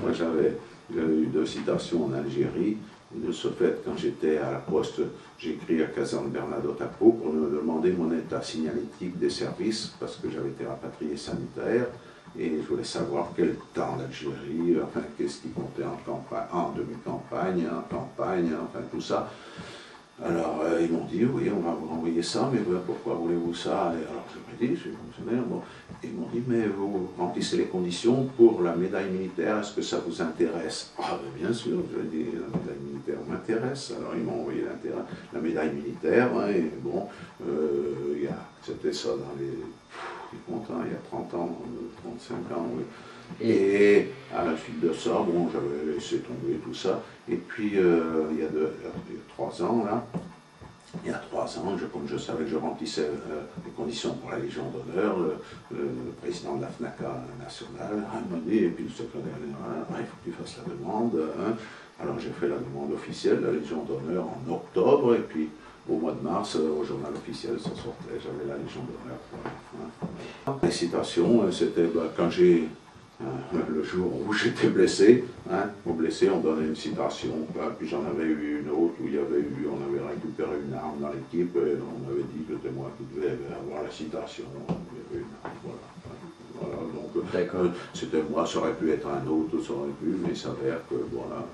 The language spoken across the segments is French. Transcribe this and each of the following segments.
Moi, j'avais eu 2 citations en Algérie. De ce fait, quand j'étais à la poste, j'ai écrit à Caserne Bernadotte à Pau pour me demander mon état signalétique des services, parce que j'avais été rapatrié sanitaire, et je voulais savoir quel temps l'Algérie, enfin, qu'est-ce qui comptait en campagne, en demi-campagne, en campagne, enfin, tout ça. Alors, ils m'ont dit, oui, on va vous renvoyer ça, mais pourquoi voulez-vous ça? Et alors, je leur ai dit, je suis fonctionnaire, bon. Ils m'ont dit, mais vous remplissez les conditions pour la médaille militaire, est-ce que ça vous intéresse? Ah, ben bien sûr, je lui ai dit, la médaille militaire m'intéresse. Alors, ils m'ont envoyé la médaille militaire, hein, et bon, c'était ça dans les, il y a 30 ans, 35 ans, oui. Et à la suite de ça, bon, j'avais laissé tomber tout ça. Et puis, il y a 3 ans, là, il y a 3 ans, comme je savais que je remplissais les conditions pour la Légion d'honneur, le président de la FNACA nationale m'a dit, et puis le secrétaire général, il faut que tu fasses la demande. Hein. Alors j'ai fait la demande officielle de la Légion d'honneur en octobre, et puis au mois de mars, au journal officiel, ça sortait, j'avais la Légion d'honneur. Hein. Les citations, c'était quand j'ai... le jour où j'étais blessé, aux blessés on donnait une citation, puis j'en avais eu une autre où on avait récupéré une arme dans l'équipe et on m'avait dit que c'était moi qui devais avoir la citation, il y avait une arme, voilà. Donc c'était moi, ça aurait pu être un autre, ça aurait pu, mais il s'avère que voilà.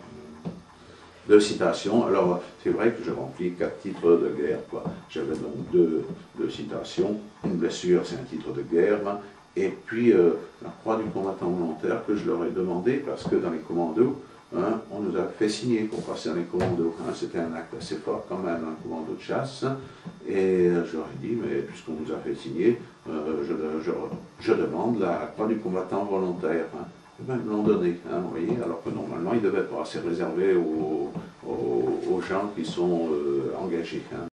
2 citations, alors c'est vrai que je remplis 4 titres de guerre, quoi. J'avais donc deux citations, une blessure c'est un titre de guerre, et puis la croix du combattant volontaire que je leur ai demandé parce que dans les commandos, on nous a fait signer pour passer dans les commandos. C'était un acte assez fort quand même, un commando de chasse. Et je leur ai dit, mais puisqu'on nous a fait signer, je demande la croix du combattant volontaire. Et bien, ils me l'ont donné, vous voyez, alors que normalement, il ne devait pas. C'est réservé aux gens qui sont engagés.